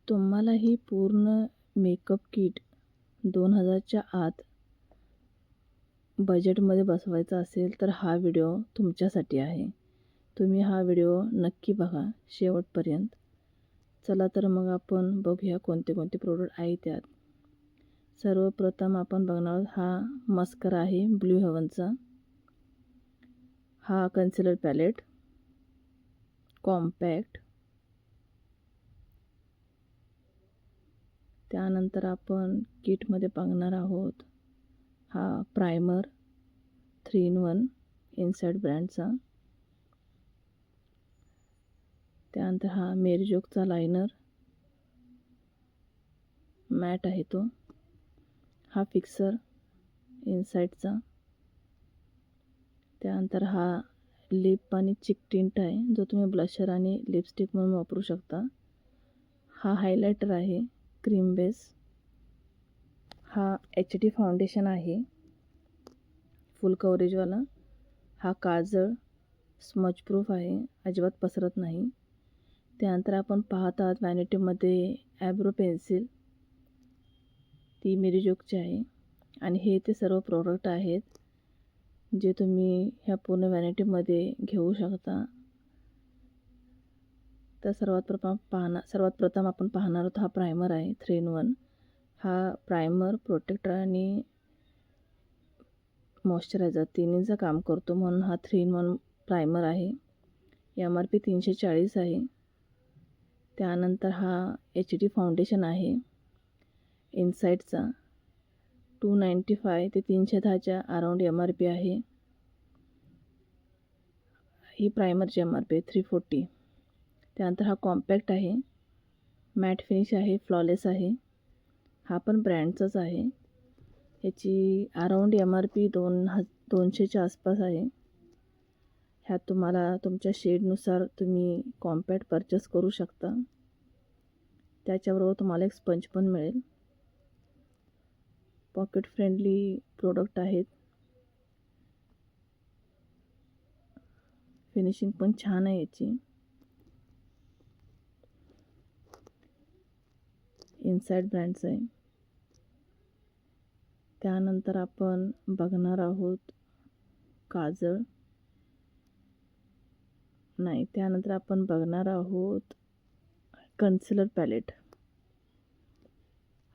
तुम्हाला ही पूर्ण makeup kit 2000च्या आत बजेटमध्ये बसवायचा असेल तर हा व्हिडिओ तुमच्यासाठी आहे. तुम्ही हा व्हिडिओ नक्की बघा शेवटपर्यंत. चला तर मग आपण बघूया कोणते कोणते प्रोडक्ट आहे त्यात. सर्वप्रथम आपण बघणार आहोत हा मस्करा आहे ब्लू हेवनचा. हा कन्सिलर पॅलेट कॉम्पॅक्ट. त्यानंतर आपण किटमध्ये बघणार आहोत हा प्रायमर 3 in 1 इनसाइड ब्रँडचा. त्यानंतर हा मेरीजोगचा लायनर मॅट आहे तो. हा फिक्सर इनसाइडचा. त्यानंतर हा लिप आणि चिक टिंट आहे जो तुम्ही ब्लशर आणि लिपस्टिक म्हणून वापरू शकता. हा हायलायटर आहे क्रीम बेस. हा HD फाउंडेशन आहे फुल कव्हरेजवाला. हा काजळ स्मज प्रूफ आहे, अजिबात पसरत नाही. त्यानंतर आपण पाहत आहात व्हॅनिटीमध्ये ॲब्रो पेन्सिल, ती मेरीजोगची आहे. आणि हे ते सर्व प्रोडक्ट आहेत जे तुम्ही ह्या पूर्ण व्हॅनिटीमध्ये घेऊ शकता. तर सर्वात प्रथम आपण पाहणार आहोत हा प्रायमर आहे 3 in 1. हा प्रायमर प्रोटेक्टर आणि मॉइश्चरायझर तिन्हीचं काम करतो म्हणून हा 3 in 1 प्रायमर आहे. MRP 340 आहे. त्यानंतर हा HD फाउंडेशन आहे इनसाइडचा. 295 ते 310च्या अराउंड MRP आहे. ही प्रायमरची MRP 340. त्यानंतर हा कॉम्पॅक्ट आहे, मॅट फिनिश आहे, फ्लॉलेस आहे. हा पण ब्रँडचाच आहे. याची अराउंड MRP 200च्या आसपास आहे. ह्यात तुम्हाला तुमच्या शेडनुसार तुम्ही कॉम्पॅक्ट परचेस करू शकता. त्याच्याबरोबर तुम्हाला एक स्पंज पण मिळेल. पॉकेट फ्रेंडली प्रोडक्ट आहेत. फिनिशिंग पण छान आहे याची. इनसाइड ब्रँडचं आहे. त्यानंतर आपण बघणार आहोत काजळ नाही. त्यानंतर आपण बघणार आहोत कन्सिलर पॅलेट.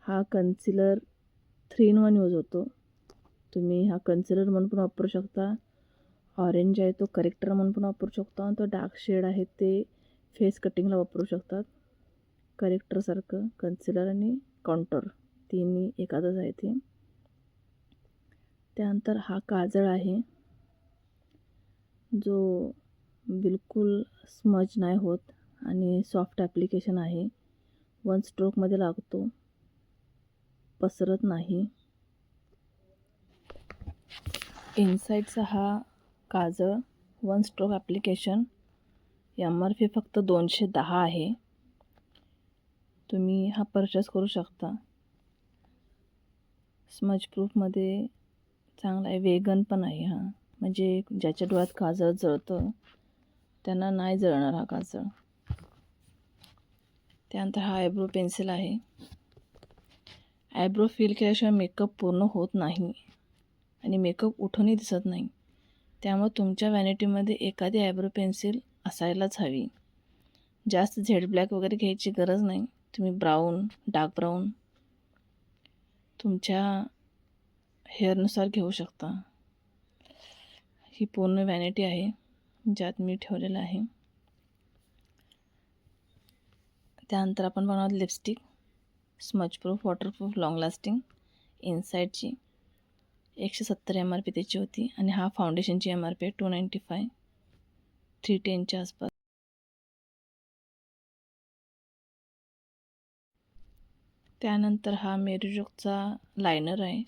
हा कन्सिलर 3 in 1 यूज होतो. तुम्ही हा कन्सिलर म्हणून पण वापरू शकता. ऑरेंज आहे तो करेक्टर म्हणून पण वापरू शकता. आणि तो डार्क शेड आहे ते फेस कटिंगला वापरू शकतात. करेक्टरसारखं कन्सिलर आणि कॉन्टोर तिन्ही एखादंच आहे ते. त्यानंतर हा काजळ आहे जो बिलकुल स्मज नाही होत आणि सॉफ्ट ॲप्लिकेशन आहे. 1 स्ट्रोकमध्ये लागतो, पसरत नाही. इनसाइडचा हा काजळ 1 स्ट्रोक ॲप्लिकेशन. MRP फक्त 210 आहे. तुम्ही हा परचेस करू शकता. स्मज प्रूफमध्ये चांगला आहे, वेगन पण आहे. हा म्हणजे ज्याच्या डोळ्यात काजळ जळतं त्यांना नाही जळणार हा काजळ. त्यानंतर हा आयब्रो पेन्सिल आहे. आयब्रो फिल केल्याशिवाय मेकअप पूर्ण होत नाही आणि मेकअप उठूनही दिसत नाही. त्यामुळे तुमच्या व्हॅनिटीमध्ये एखादी आयब्रो पेन्सिल असायलाच हवी. जास्त झेड ब्लॅक वगैरे घ्यायची गरज नाही. तुम्ही ब्राऊन, डार्क ब्राऊन तुमच्या हेअरनुसार घेऊ शकता. ही पूर्ण व्हॅनिटी आहे ज्यात मी ठेवलेलं आहे. त्यानंतर आपण बनवणार lipstick smudge proof, waterproof, long lasting. इनसाइडची 170 MRP त्याची होती. आणि हा फाउंडेशनची MRP 295, 310च्या आसपास. त्यानंतर हा मेरीजोगचा लायनर आहे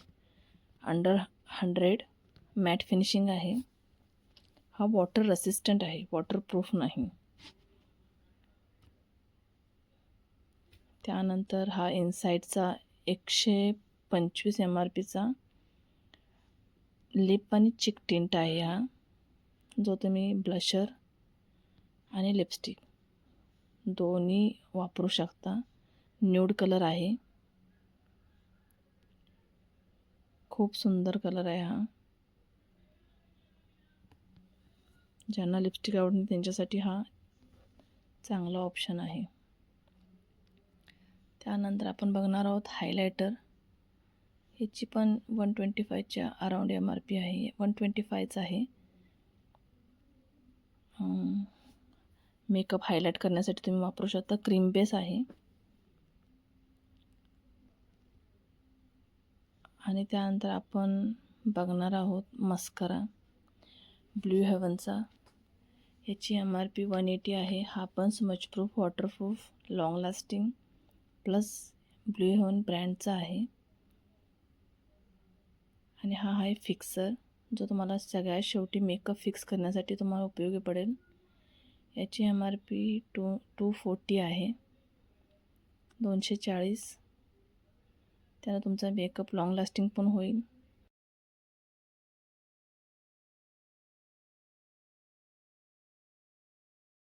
अंडर 100, मॅट फिनिशिंग आहे. हा वॉटर रेसिस्टंट आहे, वॉटरप्रूफ नाही. त्यानंतर हा इनसाइडचा 125 MRPचा लिप आणि चिक टिंट आहे. हा जो तुम्ही ब्लशर आणि लिपस्टिक दोन्ही वापरू शकता. न्यूड कलर आहे. खूप सुंदर कलर आहे हा. ज्यांना लिपस्टिक आवडते त्यांच्यासाठी हा चांगला ऑप्शन आहे. त्यानंतर आपण बघणार आहोत हायलायटर. ह्याची पण 125च्या अराउंड MRP आहे. 125च आहे. मेकअप हायलाईट करण्यासाठी तुम्ही वापरू शकता. क्रीम बेस आहे. आणि त्यानंतर आपण बघणार आहोत मस्करा ब्लू हेवनचा. ह्याची MRP 180 आहे. हा पण smudgeproof, waterproof, long lasting plus Blue Heaven ब्रँडचा आहे. आणि हा आहे फिक्सर, जो तुम्हाला सगळ्यात शेवटी मेकअप फिक्स करण्यासाठी तुम्हाला उपयोगी पडेल. याची MRP 240 आहे, 240. त्यानं तुमचा मेकअप लॉंग लास्टिंग पण होईल